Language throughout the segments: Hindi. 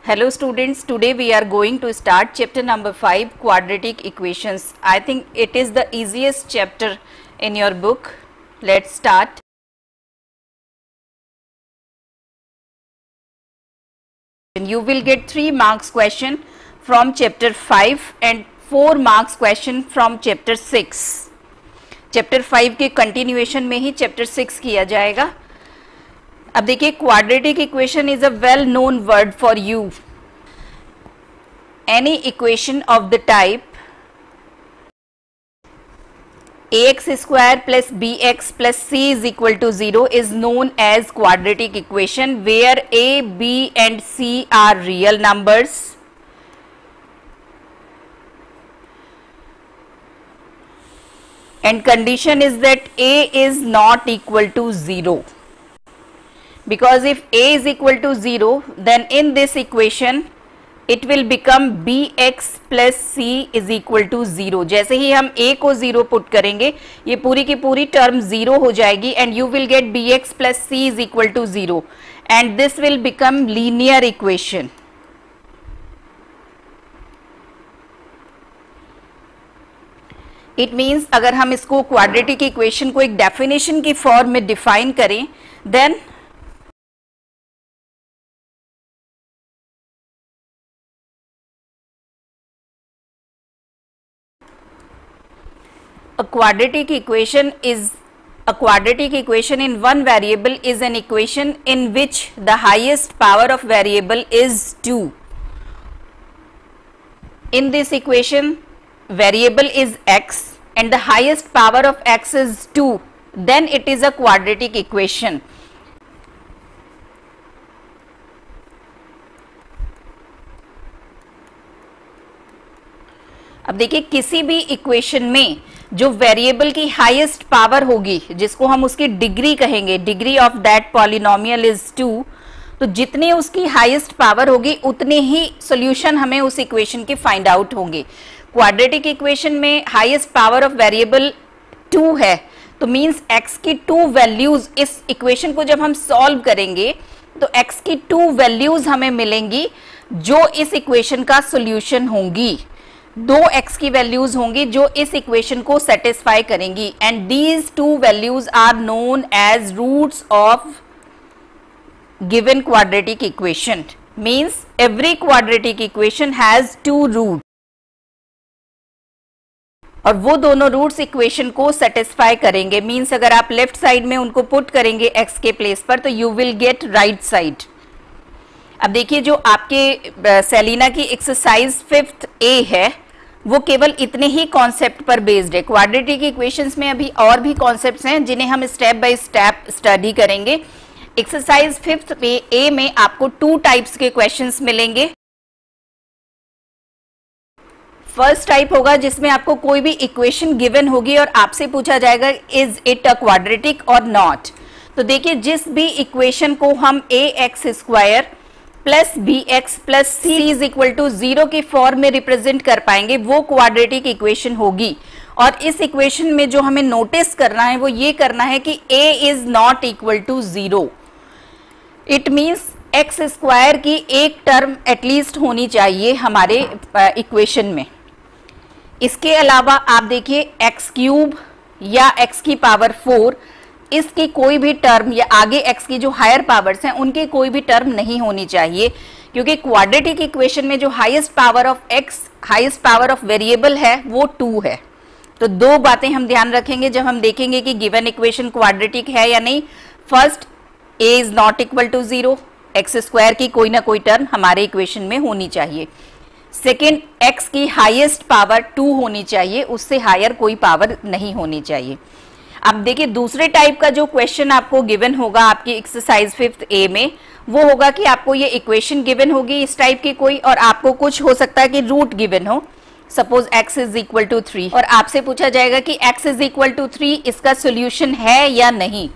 Hello students, today we are going to start chapter number 5, quadratic equations. I think it is the easiest chapter in your book. Let's start. You will get 3 marks question from chapter 5 and 4 marks question from chapter 6. Chapter 5 के continuation में ही chapter 6 किया जाएगा. अब देखिए, quadratic equation is a well known word for you. Any equation of the type ax square plus bx plus c is equal to 0 is known as quadratic equation, where a, b and c are real numbers and condition is that a is not equal to 0. Because if a is equal to 0, then in this equation it will become bx plus c is equal to 0. जैसे ही हम a को 0 पुट करेंगे, ये पूरी की पूरी टर्म 0 हो जाएगी and you will get bx plus c is equal to 0 and this will become linear equation. It means अगर हम इसको quadratic equation को एक definition की फॉर्म में डिफाइन करें, then a quadratic equation in one variable is an equation in which the highest power of variable is 2. In this equation, variable is x and the highest power of x is 2. Then it is a quadratic equation. अब देखिए, किसी भी इक्वेशन में जो वेरिएबल की हाईएस्ट पावर होगी, जिसको हम उसकी डिग्री कहेंगे, degree of that polynomial is 2, तो जितनी उसकी हाईएस्ट पावर होगी उतने ही सॉल्यूशन हमें उस इक्वेशन के फाइंड आउट होंगे. क्वाड्रेटिक इक्वेशन में हाईएस्ट पावर ऑफ वेरिएबल 2 है, तो मींस x की 2 वैल्यूज, इस इक्वेशन को जब हम सॉल्व करेंगे तो x की 2 वैल्यूज हमें मिलेंगी जो इस इक्वेशन का सॉल्यूशन होंगी. 2 x की वैल्यूज होंगी जो इस इक्वेशन को सेटिस्फाई करेंगी and these 2 values are known as roots of given quadratic equation. Means every quadratic equation has 2 root और वो दोनों रूट्स इक्वेशन को सेटिस्फाई करेंगे. मींस अगर आप लेफ्ट साइड में उनको पुट करेंगे x के प्लेस पर, तो you will get right side. अब देखिए, जो आपके सेलिना की एक्सरसाइज 5th A है, वो केवल इतने ही कॉन्सेप्ट पर बेस्ड है. क्वाड्रेटिक इक्वेशंस में अभी और भी कॉन्सेप्ट्स हैं जिन्हें हम स्टेप बाय स्टेप स्टडी करेंगे. एक्सरसाइज 5th A में आपको 2 टाइप्स के क्वेश्चंस मिलेंगे. फर्स्ट टाइप होगा जिसमें आपको कोई भी इक्वेशन गिवन होगी और आपसे पूछा जाएगा इज इट अ क्वाड्रेटिक और नॉट. तो देखिए, जिस भी इक्वेशन को हम ax square plus B X plus C is equal to 0 की फॉर्म में रिप्रेजेंट कर पाएंगे, वो क्वाड्रेटिक इक्वेशन होगी. और इस इक्वेशन में जो हमें नोटिस करना है वो ये करना है कि a is not equal to 0. It means X square की एक टर्म एटलीस्ट होनी चाहिए हमारे इक्वेशन में. इसके अलावा आप देखिए, एक्स क्यूब या एक्स की पावर 4, इसकी कोई भी टर्म या आगे x की जो हायर पावर्स हैं उनकी कोई भी टर्म नहीं होनी चाहिए, क्योंकि क्वाड्रेटिक इक्वेशन में जो highest power of x, highest power of variable है, वो 2 है. तो 2 बातें हम ध्यान रखेंगे जब हम देखेंगे कि गिवन इक्वेशन क्वाड्रेटिक है या नहीं. First, a is not equal to 0, X square की कोई ना कोई टर्म हमारे इक्वेशन में होनी चाहिए. सेकेंड, x की हाईएस्ट पावर 2 होनी चाहिए, उससे हायर कोई पावर नहीं होनी चाहिए. अब देखिए, दूसरे टाइप का जो क्वेश्चन आपको गिवन होगा आपकी एक्सरसाइज 5th A में, वो होगा कि आपको ये इक्वेशन गिवन होगी इस टाइप की कोई, और आपको कुछ हो सकता है कि रूट गिवन हो. Suppose x is equal to 3 और आपसे पूछा जाएगा कि x इज इक्वल टू 3 इसका सोल्यूशन है या नहीं.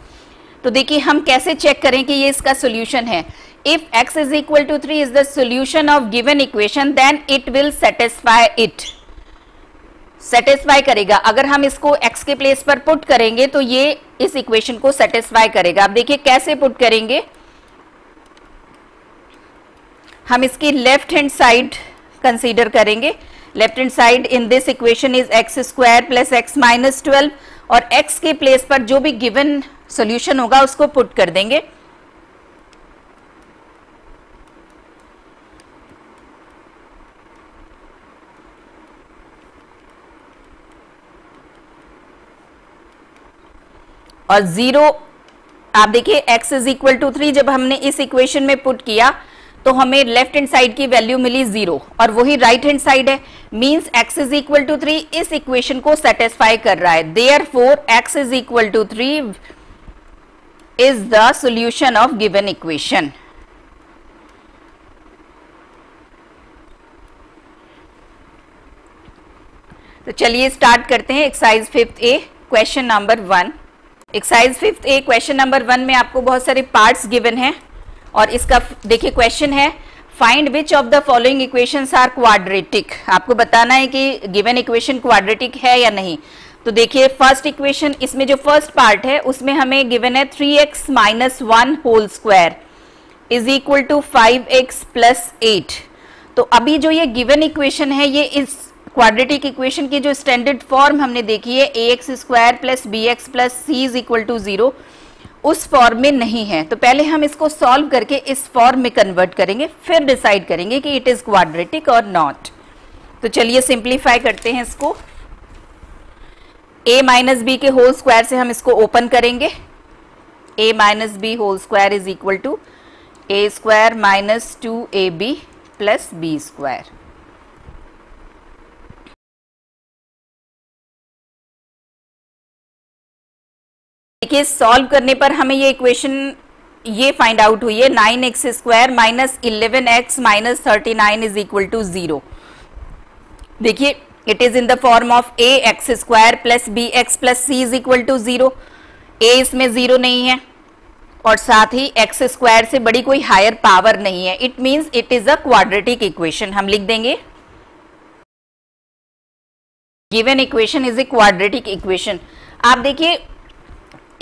तो देखिए, हम कैसे चेक करें कि ये इसका सोल्यूशन है. If x is equal to 3 is the solution of given equation, then it will satisfy it. Satisfy करेगा. अगर हम इसको x के प्लेस पर पुट करेंगे तो ये इस इक्वेशन को सेटिस्फाई करेगा. अब देखिए कैसे पुट करेंगे. हम इसकी लेफ्ट हैंड साइड कंसीडर करेंगे। Left hand side in this equation is x square plus x minus 12 और x के प्लेस पर जो भी गिवन सॉल्यूशन होगा उसको पुट कर देंगे। और 0 आप देखिए x इज इक्वल टू 3 जब हमने इस इक्वेशन में पुट किया तो हमें लेफ्ट हैंड साइड की वैल्यू मिली 0 और वही राइट हैंड साइड है, means x is equal to 3 इस इक्वेशन को सेटिस्फाई कर रहा है। Therefore x is equal to 3 is the solution of given equation. तो चलिए स्टार्ट करते हैं exercise 5th A question number 1। Exercise 5th A question number 1 में आपको बहुत सारे पार्ट्स गिवन हैं और इसका देखिए क्वेश्चन है find which of the following equations are quadratic. आपको बताना है कि गिवन इक्वेशन क्वाड्रेटिक है या नहीं। तो देखिए फर्स्ट इक्वेशन, इसमें जो फर्स्ट पार्ट है उसमें हमें गिवन है 3x minus 1 whole square is equal to 5x plus 8। तो अभी जो ये गिवन इक्वेशन है ये इस क्वाड्रेटिक इक्वेशन की जो स्टैंडर्ड फॉर्म हमने देखी है ax square plus bx plus c is equal to 0 उस फॉर्म में नहीं है। तो पहले हम इसको सॉल्व करके इस फॉर्म में कन्वर्ट करेंगे, फिर डिसाइड करेंगे कि इट इज क्वाड्रेटिक और नॉट। तो चलिए सिंप्लीफाई करते हैं इसको। a माइनस बी के होल स्क्वायर से हम इसको ओपन करेंगे। a minus B whole square is equal to a square minus 2ab plus b square. देखिए सॉल्व करने पर हमें ये इक्वेशन ये फाइंड आउट हुई है 9x square minus 11x minus 39 is equal to 0। देखिए it is in the form of a x square plus B X plus C is equal to 0। a इसमें 0 नहीं है और साथ ही x स्क्वायर से बड़ी कोई हायर पावर नहीं है। It means it is a quadratic equation. हम लिख देंगे given equation is a quadratic equation. आप देखिए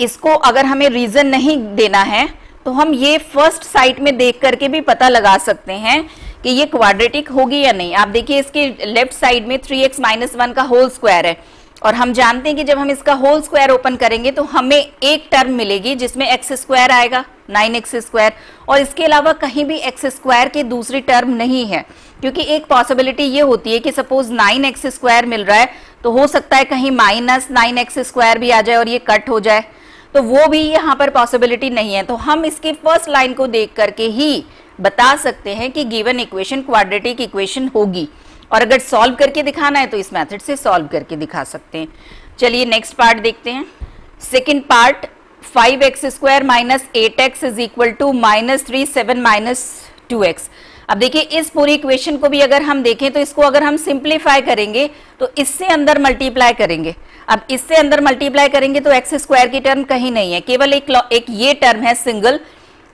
इसको अगर हमें रीजन नहीं देना है तो हम ये फर्स्ट साइट में देख करके भी पता लगा सकते हैं कि ये क्वाड्रेटिक होगी या नहीं। आप देखिए इसके लेफ्ट साइड में 3x माइनस 1 का होल स्क्वायर है और हम जानते हैं कि जब हम इसका होल स्क्वायर ओपन करेंगे तो हमें एक टर्म मिलेगी जिसमें x स्क्वायर आएगा 9x स्क्वायर और इसके अलावा कहीं भी x स्क्वायर की दूसरी टर्म नहीं है। क्योंकि एक पॉसिबिलिटी ये होती है कि सपोज 9x स्क्वायर मिल रहा है तो हो सकता है कहीं माइनस 9x स्क्वायर भी आ जाए और ये कट हो जाए, तो वो भी यहाँ पर पॉसिबिलिटी नहीं है। तो हम इसकी फर्स्ट लाइन को देख करके ही बता सकते हैं कि गिवन इक्वेशन क्वाड्रेटिक इक्वेशन होगी और अगर सॉल्व करके दिखाना है तो इस मेथड से सॉल्व करके दिखा सकते हैं। चलिए नेक्स्ट पार्ट देखते हैं। Second part 5x square minus 8x is equal to minus 3 7 minus 2x। अब देखिए इस पूरी इक्वेशन को भी अगर हम देखें तो इसको अगर हम सिंप्लीफाई करेंगे तो इससे अंदर मल्टीप्लाई करेंगे। अब इससे अंदर मल्टीप्लाई करेंगे तो एक्स स्क्वायर की टर्म कहीं नहीं है, केवल एक ये टर्म है सिंगल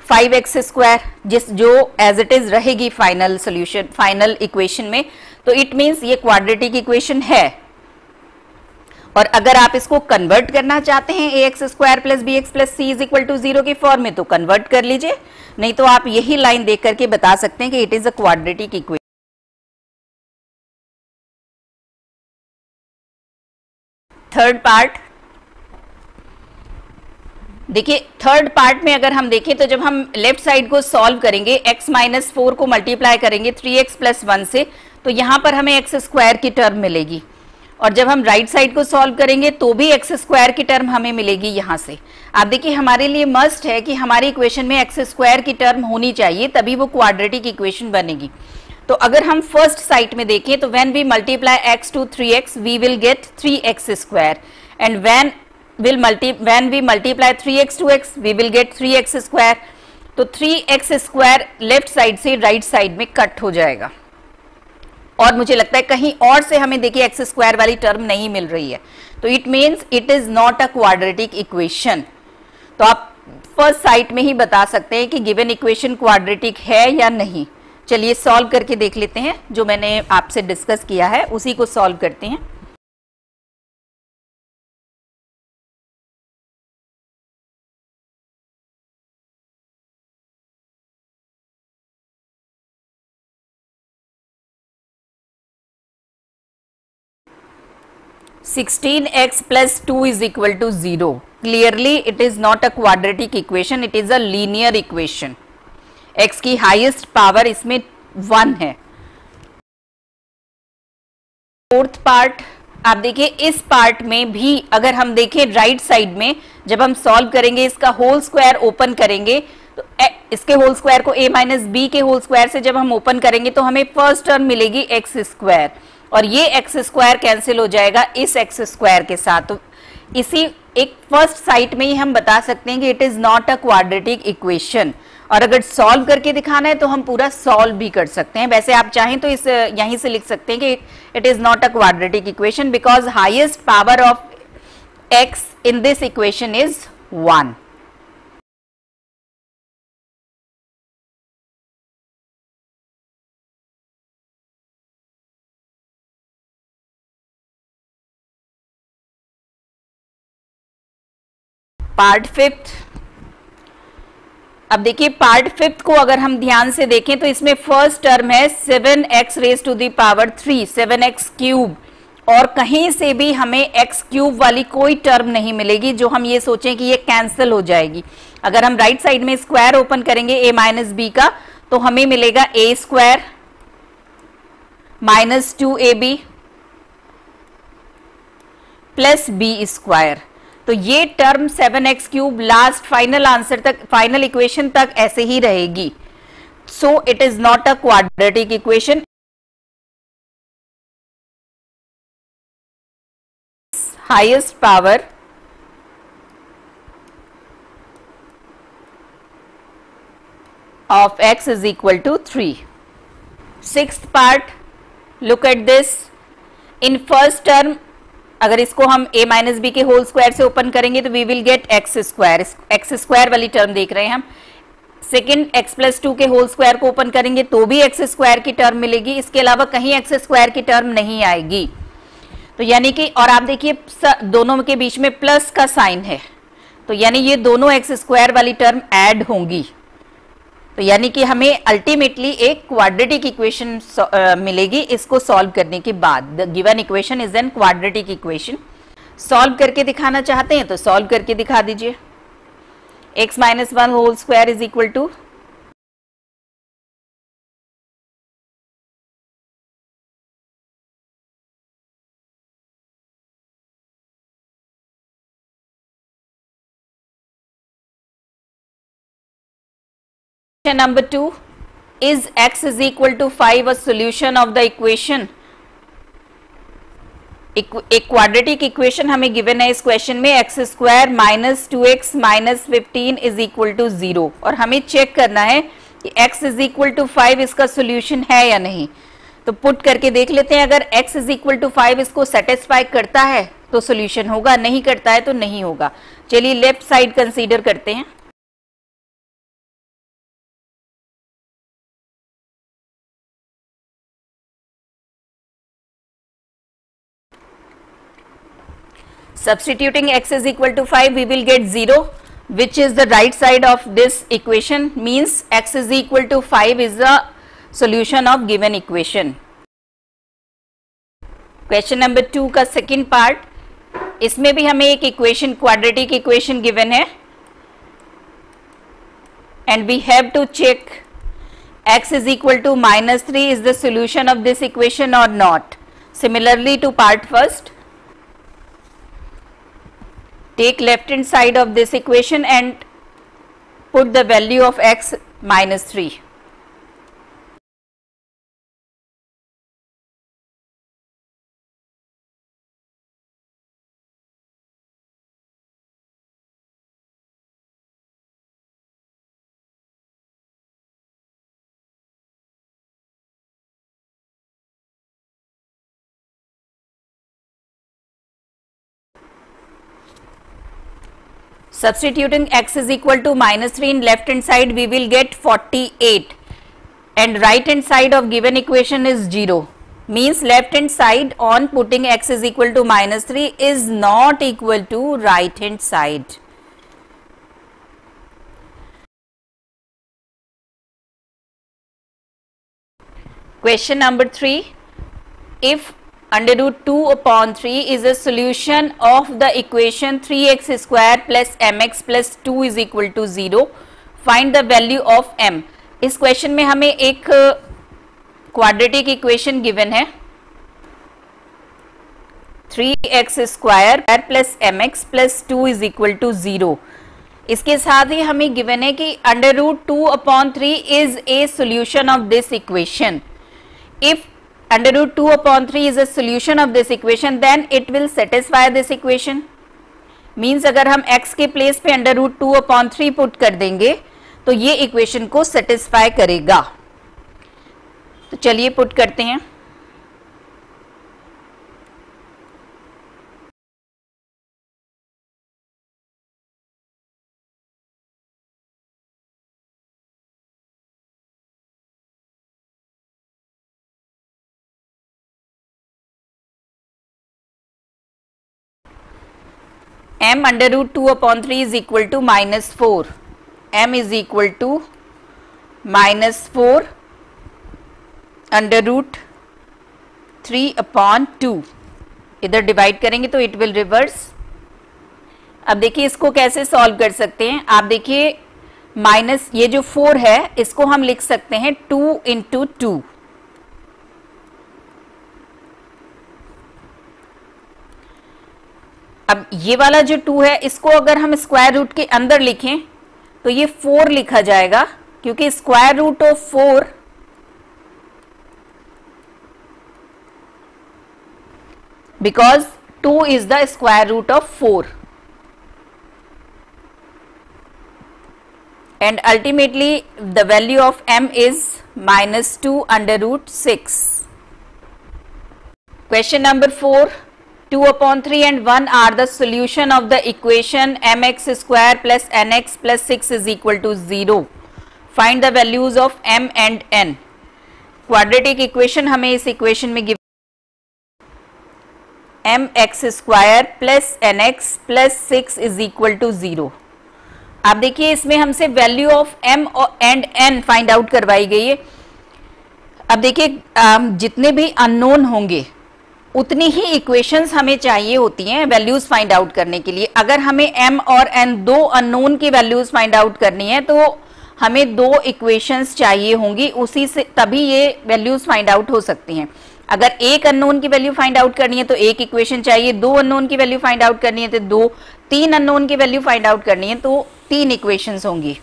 5x स्क्वायर जिस जो एज इट इज रहेगी फाइनल सॉल्यूशन फाइनल इक्वेशन में। तो इट मींस ये क्वाड्रेटिक इक्वेशन है। और अगर आप इसको कन्वर्ट करना चाहते हैं ax square plus B X plus C is equal to 0 की फॉर्म में तो कन्वर्ट कर लीजिए, नहीं तो आप यही लाइन देख करके बता सकते हैं कि it is a quadratic equation. Third part देखिए, थर्ड पार्ट में अगर हम देखें तो जब हम लेफ्ट साइड को सॉल्व करेंगे x माइनस 4 को मल्टीप्लाई करेंगे 3x प्लस 1 से तो यहां पर हमें x स्क्वायर की टर्म मिलेगी और जब हम राइट साइड को सॉल्व करेंगे तो भी x स्क्वायर की टर्म हमें मिलेगी यहां से। आप देखिए हमारे लिए मस्ट है कि हमारी इक्वेशन में x स्क्वायर की टर्म होनी चाहिए तभी वो क्वाड्रेटिक इक्वेशन बनेगी। तो अगर हम फर्स्ट साइट में देखें तो when we multiply x to 3x we will get 3x square and when we multiply 3x to x we will get 3x square. तो 3x स्क्वायर लेफ्ट साइड से राइट साइड में कट हो जाएगा और मुझे लगता है कहीं और से हमें देखिए x स्क्वायर वाली टर्म नहीं मिल रही है, तो it means it is not a quadratic equation. तो आप फर्स्ट साइट में ही बता सकते हैं कि गिवन इक्वेशन क्वाड्रेटिक है या नहीं। चलिए सॉल्व करके देख लेते हैं, जो मैंने आपसे डिस्कस किया है उसी को सॉल्व करते हैं। 16x plus 2 is equal to 0. Clearly it is not a quadratic equation, it is a linear equation. x की हाईएस्ट पावर इसमें 1 है. फोर्थ पार्ट आप देखिए, इस पार्ट में भी अगर हम देखें राइट साइड में, जब हम सॉल्व करेंगे इसका होल स्क्वायर ओपन करेंगे तो इसके होल स्क्वायर को a माइनस बी के होल स्क्वायर से जब हम ओपन करेंगे तो हमें फर्स्ट टर्म मिलेगी एक्स स्क्वायर, और ये एक्स स्क्वायर कैंसिल हो जाएगा इस एक्स स्क्वायर के साथ. तो इसी एक फर्स्ट साइट में ही हम बता सकते हैं कि it is not a quadratic equation. और अगर सॉल्व करके दिखाना है तो हम पूरा सॉल्व भी कर सकते हैं. वैसे आप चाहें तो इस यहीं से लिख सकते हैं कि it is not a quadratic equation because highest power of x in this equation is 1. Part fifth. अब देखिए पार्ट फिफ्थ को अगर हम ध्यान से देखें तो इसमें फर्स्ट टर्म है 7x raise to the power 3, 7x cube, और कहीं से भी हमें x क्यूब वाली कोई टर्म नहीं मिलेगी जो हम ये सोचें कि ये कैंसिल हो जाएगी. अगर हम राइट साइड में स्क्वायर ओपन करेंगे a माइनस बी का तो हमें मिलेगा a square minus 2ab plus B square. तो ये term 7x cube last final answer तक, फाइनल इक्वेशन तक ऐसे ही रहेगी. So it is not a quadratic equation. Highest power of x is equal to 3. Sixth part, look at this. In first term, अगर इसको हम a माइनस बी के होल स्क्वायर से ओपन करेंगे तो we will get X square. X square वाली टर्म देख रहे हैं हम. सेकेंड एक्स प्लस 2 के होल स्क्वायर को ओपन करेंगे तो भी एक्स स्क्वायर की टर्म मिलेगी. इसके अलावा कहीं एक्स स्क्वायर की टर्म नहीं आएगी. तो यानी कि, और आप देखिए दोनों के बीच में प्लस का साइन है, तो यानी ये दोनों एक्स स्क्वायर वाली टर्म ऐड होंगी. तो यानी कि हमें अल्टीमेटली एक क्वाड्रेटिक इक्वेशन मिलेगी इसको सॉल्व करने के बाद. The given equation is an quadratic equation. Solve करके दिखाना चाहते हैं तो सॉल्व करके दिखा दीजिए. x minus 1 whole square is equal to number 2, is x is equal to 5 a solution of the equation. एक क्वाड्रेटिक इक्वेशन हमें गिवन है इस क्वेश्चन में, X square minus 2x minus 15 is equal to 0, और हमें चेक करना है कि x इज इक्वल टू 5 इसका सोल्यूशन है या नहीं. तो पुट करके देख लेते हैं. अगर x इज इक्वल टू 5 इसको सेटिस्फाई करता है तो सोल्यूशन होगा, नहीं करता है तो नहीं होगा. चलिए लेफ्ट साइड कंसीडर करते हैं. Substituting x is equal to 5, we will get 0, which is the right side of this equation, means x is equal to 5 is the solution of given equation. Question number 2 का second part, इसमें भी हमें एक इक्वेशन, क्वाड्रेटिक इक्वेशन गिवन है, and we have to check x is equal to minus 3 is the solution of this equation or not. Similarly to part first, take left hand side of this equation and put the value of x minus 3. Substituting x is equal to minus 3 in left hand side, we will get 48, and right hand side of given equation is 0, means left hand side on putting x is equal to minus 3 is not equal to right hand side. Question number 3, if under root 2 upon 3 is a solution of the equation 3x square plus mx plus 2 is equal to 0. Find the value of m. इस क्वेश्चन में हमें एक क्वाड्रेटिक इक्वेशन गिवन है 3x square plus mx plus 2 is equal to 0. इसके साथ ही हमें गिवन है कि under root 2 upon 3 is a solution of this equation. If under root 2 upon 3 is a solution of this equation, then it will satisfy this equation. Means अगर हम x के प्लेस पे under root 2 upon 3 पुट कर देंगे तो ये इक्वेशन को सेटिस्फाई करेगा. तो चलिए पुट करते हैं. m under root 2 upon 3 is equal to minus 4. m is equal to minus 4 under root 3 upon 2. इधर डिवाइड करेंगे तो इट विल रिवर्स. अब देखिए इसको कैसे सॉल्व कर सकते हैं. आप देखिए माइनस ये जो 4 है इसको हम लिख सकते हैं 2 इंटू 2. अब ये वाला जो 2 है इसको अगर हम स्क्वायर रूट के अंदर लिखें तो ये 4 लिखा जाएगा, क्योंकि square root of 4 because 2 is the square root of 4 and ultimately the value of m is -2 under root 6. Question number 4. 2 upon 3 and 1 are the solution of the equation mx square plus nx plus 6 is equal to 0. Find the values of m and n. Quadratic equation हमें इस equation में given mx square plus nx plus 6 is equal to 0. आप देखिए इसमें हमसे value of m and n find out करवाई गई है. अब देखिए जितने भी अननोन होंगे उतनी ही इक्वेशंस हमें चाहिए होती हैं वैल्यूज फाइंड आउट करने के लिए. अगर हमें m और n दो अननोन की वैल्यूज फाइंड आउट करनी है तो हमें दो इक्वेशंस चाहिए होंगी, उसी से तभी ये वैल्यूज फाइंड आउट हो सकती हैं. अगर एक अननोन की वैल्यू फाइंड आउट करनी है तो एक इक्वेशन चाहिए, दो अननोन की वैल्यू फाइंड आउट करनी है तो दो, तीन अननोन की वैल्यू फाइंड आउट करनी है तो तीन इक्वेशंस होंगी.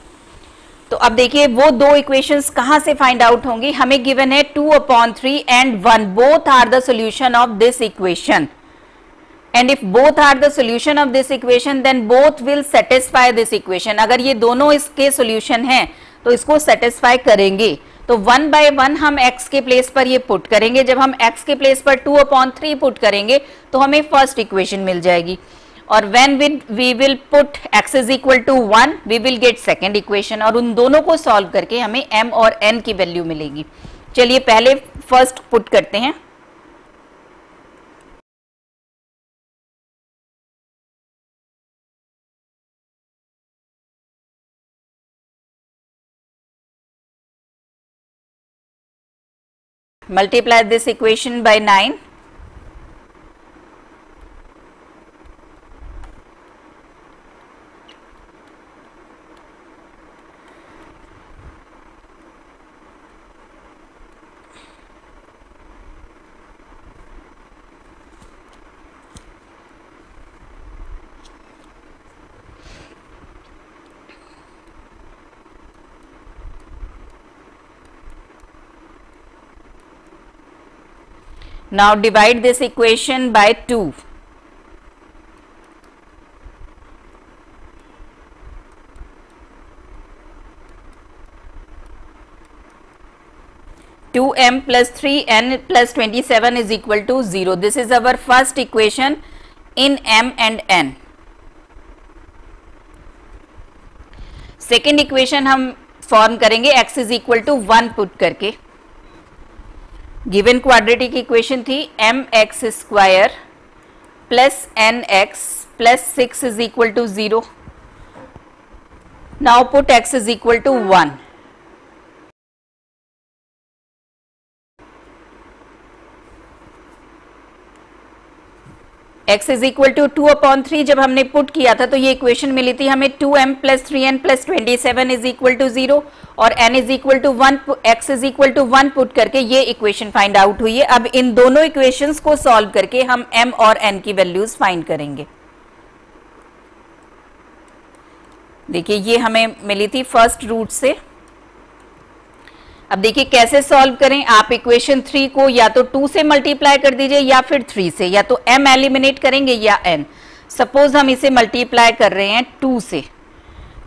तो अब देखिए वो दो इक्वेशंस कहां से फाइंड आउट होंगी. हमें गिवन है 2 upon 3 and 1 both are the solution of this equation, and if both are the solution of this equation then both will satisfy this equation. अगर ये दोनों इसके सॉल्यूशन हैं तो इसको सेटिस्फाई करेंगे. तो 1 by 1 हम x के प्लेस पर ये पुट करेंगे. जब हम x के प्लेस पर 2 upon 3 पुट करेंगे तो हमें फर्स्ट इक्वेशन मिल जाएगी, और when we will put x is equal to 1 we will get second equation, और उन दोनों को सॉल्व करके हमें m और n की वैल्यू मिलेगी. चलिए पहले फर्स्ट पुट करते हैं. Multiply this equation by 9. Now divide this equation by 2. Two m plus 3n plus 27 is equal to 0. This is our first equation in m and n. Second equation हम फॉर्म करेंगे x is equal to 1 put करके. गिवन क्वाड्रेटिक इक्वेशन थी mx square plus nx plus 6 is equal to 0. Now put x is equal to 1. x is equal to 2/3 जब हमने पुट किया था तो ये इक्वेशन मिली थी हमें 2m plus 3n plus 27 is equal to 0 और n is equal to 1, x is equal to 1 put करके ये इक्वेशन फाइंड आउट हुई है। अब इन दोनों इक्वेशंस को सॉल्व करके हम m और n की वैल्यूज फाइंड करेंगे। देखिए ये हमें मिली थी फर्स्ट रूट से। अब देखिए कैसे सॉल्व करें। आप इक्वेशन 3 को या तो 2 से मल्टीप्लाई कर दीजिए या फिर 3 से, या तो m एलिमिनेट करेंगे या n। सपोज हम इसे मल्टीप्लाई कर रहे हैं 2 से,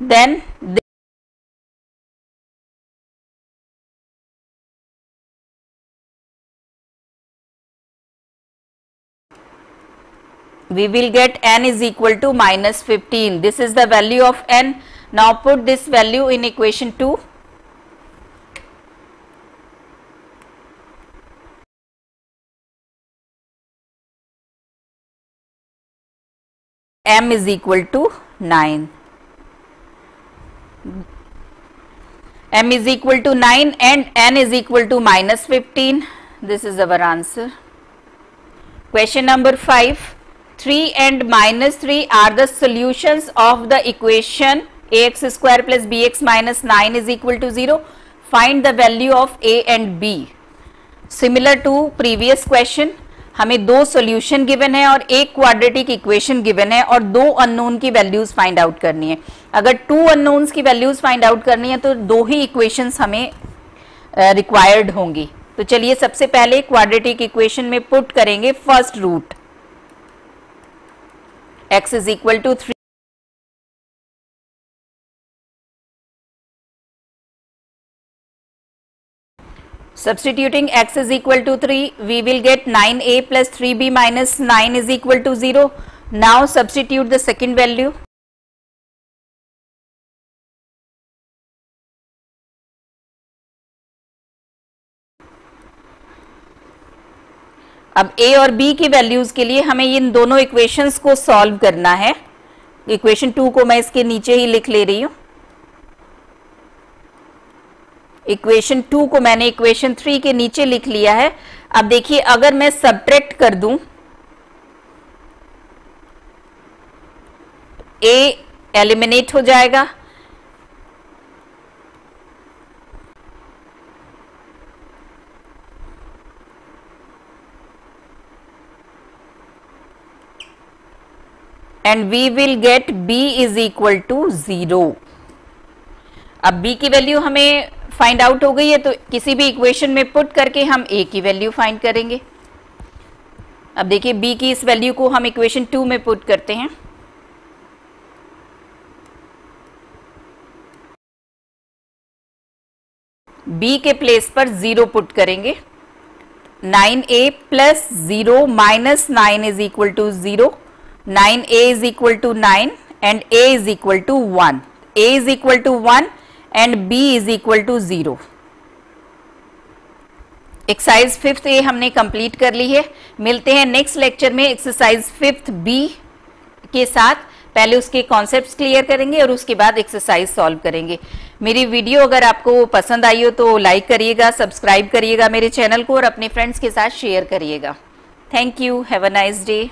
then we will get n is equal to minus 15. This is the value of n. Now put this value in equation 2. m is equal to 9. m is equal to 9 and n is equal to minus 15. This is our answer. Question number 5. 3 and minus 3 are the solutions of the equation ax square plus bx minus 9 is equal to 0. Find the value of a and b. Similar to previous question, हमें दो सॉल्यूशन गिवन है और एक क्वाड्रेटिक इक्वेशन गिवन है और दो अननोन की वैल्यूज फाइंड आउट करनी है। अगर टू अननोन्स की वैल्यूज फाइंड आउट करनी है तो दो ही इक्वेशंस हमें रिक्वायर्ड होंगी। तो चलिए सबसे पहले क्वाड्रेटिक इक्वेशन में पुट करेंगे first root x is equal to 3, substituting x is equal to 3 we will get 9a plus 3b minus 9 is equal to 0. Now substitute the second value. अब a और b की वैल्यूज के लिए हमें इन दोनों इक्वेशंस को सॉल्व करना है। इक्वेशन 2 को मैं इसके नीचे ही लिख ले रही हूं। इक्वेशन 2 को मैंने इक्वेशन 3 के नीचे लिख लिया है। अब देखिए अगर मैं सबट्रैक्ट कर दूं, a एलिमिनेट हो जाएगा, and we will get b is equal to 0. अब b की वैल्यू हमें फाइंड आउट हो गई है तो किसी भी इक्वेशन में पुट करके हम a की वैल्यू फाइंड करेंगे। अब देखिए b की इस वैल्यू को हम इक्वेशन 2 में पुट करते हैं। b के प्लेस पर 0 पुट करेंगे। 9a plus 0 minus 9 is equal to 0. 9a is equal to 9 and a is equal to 1. a is equal to 1 and b is equal to 0. Exercise 5th ए हमने कंप्लीट कर ली है। मिलते हैं नेक्स्ट लेक्चर में एक्सरसाइज 5th बी के साथ। पहले उसके कॉन्सेप्ट्स क्लियर करेंगे और उसके बाद एक्सरसाइज सॉल्व करेंगे। मेरी वीडियो अगर आपको पसंद आई हो तो लाइक करिएगा, सब्सक्राइब करिएगा मेरे चैनल को और अपने फ्रेंड्स के साथ शेयर करिएगा। Thank you, have a nice day.